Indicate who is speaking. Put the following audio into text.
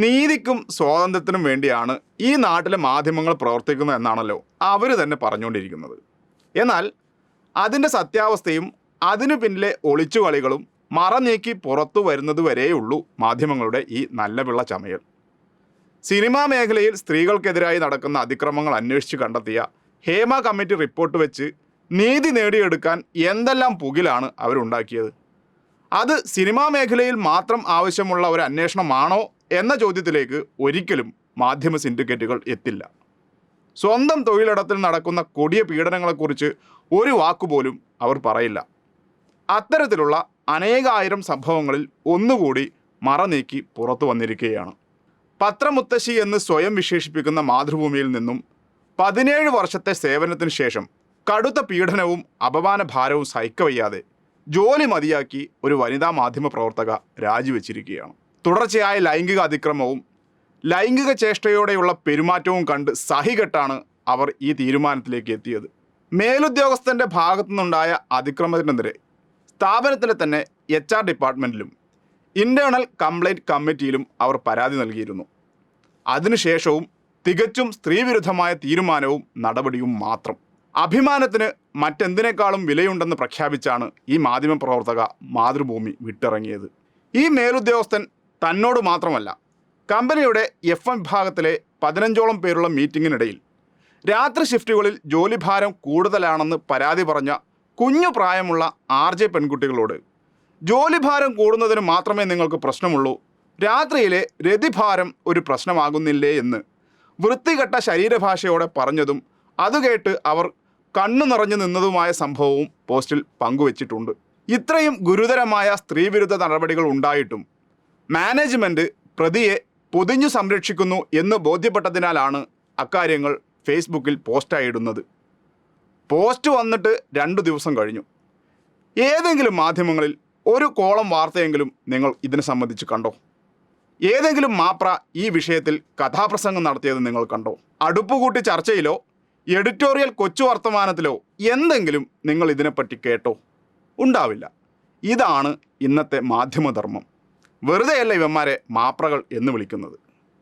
Speaker 1: നീതിക്കും സ്വാതന്ത്ര്യത്തിനും വേണ്ടിയാണ് ഈ നാട്ടിലെ മാധ്യമങ്ങൾ പ്രവർത്തിക്കുന്നത് എന്നാണല്ലോ അവർ തന്നെ പറഞ്ഞുകൊണ്ടിരിക്കുന്നത്. എന്നാൽ അതിൻ്റെ സത്യാവസ്ഥയും അതിനു പിന്നിലെ ഒളിച്ചുകളികളും മറനീക്കി പുറത്തു വരുന്നതുവരെയുള്ളൂ മാധ്യമങ്ങളുടെ ഈ നല്ല പിള്ള ചമയൽ. സിനിമാ മേഖലയിൽ സ്ത്രീകൾക്കെതിരായി നടക്കുന്ന അതിക്രമങ്ങൾ അന്വേഷിച്ച് കണ്ടെത്തിയ ഹേമ കമ്മിറ്റി റിപ്പോർട്ട് വെച്ച് നീതി നേടിയെടുക്കാൻ എന്തെല്ലാം പുകിലാണ് അവരുണ്ടാക്കിയത്. അത് സിനിമാ മേഖലയിൽ മാത്രം ആവശ്യമുള്ള ഒരു അന്വേഷണമാണോ എന്ന ചോദ്യത്തിലേക്ക് ഒരിക്കലും മാധ്യമ സിൻഡിക്കേറ്റുകൾ എത്തില്ല. സ്വന്തം തൊഴിലിടത്തിൽ നടക്കുന്ന കൊടിയ പീഡനങ്ങളെക്കുറിച്ച് ഒരു വാക്കുപോലും അവർ പറയില്ല. അത്തരത്തിലുള്ള അനേകായിരം സംഭവങ്ങളിൽ ഒന്നുകൂടി മറനീക്കി പുറത്തു വന്നിരിക്കുകയാണ്. പത്രമുത്തശ്ശി എന്ന് സ്വയം വിശേഷിപ്പിക്കുന്ന മാതൃഭൂമിയിൽ നിന്നും 17 വർഷത്തെ സേവനത്തിന് ശേഷം കടുത്ത പീഡനവും അപമാനഭാരവും സഹിക്കവയ്യാതെ ജോലി മതിയാക്കി ഒരു വനിതാ മാധ്യമ പ്രവർത്തക രാജിവെച്ചിരിക്കുകയാണ്. തുടർച്ചയായ ലൈംഗിക അതിക്രമവും ലൈംഗിക ചേഷ്ടയോടെയുള്ള പെരുമാറ്റവും കണ്ട് സഹികെട്ടാണ് അവർ ഈ തീരുമാനത്തിലേക്ക് എത്തിയത്. മേലുദ്യോഗസ്ഥൻ്റെ ഭാഗത്തുനിന്നുണ്ടായ അതിക്രമത്തിനെതിരെ സ്ഥാപനത്തിലെ തന്നെ HR ഡിപ്പാർട്ട്മെൻറ്റിലും ഇൻറ്റേർണൽ കംപ്ലൈൻറ്റ് കമ്മിറ്റിയിലും അവർ പരാതി നൽകിയിരുന്നു. അതിനുശേഷവും തികച്ചും സ്ത്രീവിരുദ്ധമായ തീരുമാനവും നടപടിയും മാത്രം. അഭിമാനത്തിന് മറ്റെന്തിനേക്കാളും വിലയുണ്ടെന്ന് പ്രഖ്യാപിച്ചാണ് ഈ മാധ്യമപ്രവർത്തക മാതൃഭൂമി വിട്ടിറങ്ങിയത്. ഈ മേലുദ്യോഗസ്ഥൻ തന്നോട് മാത്രമല്ല, കമ്പനിയുടെ FM വിഭാഗത്തിലെ 15ഓളം പേരുള്ള മീറ്റിങ്ങിനിടയിൽ രാത്രി ഷിഫ്റ്റുകളിൽ ജോലിഭാരം കൂടുതലാണെന്ന് പരാതി പറഞ്ഞ കുഞ്ഞു പ്രായമുള്ള RJ പെൺകുട്ടികളോട് ജോലിഭാരം കൂടുന്നതിന് മാത്രമേ നിങ്ങൾക്ക് പ്രശ്നമുള്ളൂ, രാത്രിയിലെ രതിഭാരം ഒരു പ്രശ്നമാകുന്നില്ലേ എന്ന് വൃത്തികെട്ട ശരീരഭാഷയോടെ പറഞ്ഞതും അതുകേട്ട് അവർ കണ്ണു നിറഞ്ഞു നിന്നതുമായ സംഭവവും പോസ്റ്റിൽ പങ്കുവച്ചിട്ടുണ്ട്. ഇത്രയും ഗുരുതരമായ സ്ത്രീവിരുദ്ധ നടപടികൾ ഉണ്ടായിട്ടും മാനേജ്മെൻറ്റ് പ്രതിയെ പൊതിഞ്ഞു സംരക്ഷിക്കുന്നു എന്ന് ബോധ്യപ്പെട്ടതിനാലാണ് അക്കാര്യങ്ങൾ ഫേസ്ബുക്കിൽ പോസ്റ്റായി ഇടുന്നത്. പോസ്റ്റ് വന്നിട്ട് 2 ദിവസം കഴിഞ്ഞു. ഏതെങ്കിലും മാധ്യമങ്ങളിൽ ഒരു കോളം വാർത്തയെങ്കിലും നിങ്ങൾ ഇതിനെ സംബന്ധിച്ച് കണ്ടോ? ഏതെങ്കിലും മാപ്ര ഈ വിഷയത്തിൽ കഥാപ്രസംഗം നടത്തിയത് നിങ്ങൾ കണ്ടോ? അടുപ്പുകൂട്ടി ചർച്ചയിലോ എഡിറ്റോറിയൽ കൊച്ചു വർത്തമാനത്തിലോ എന്തെങ്കിലും നിങ്ങൾ ഇതിനെപ്പറ്റി കേട്ടോ? ഉണ്ടാവില്ല. ഇതാണ് ഇന്നത്തെ മാധ്യമധർമ്മം. വെറുതെയല്ല ഇവന്മാരെ മാപ്രകൾ എന്ന് വിളിക്കുന്നത്.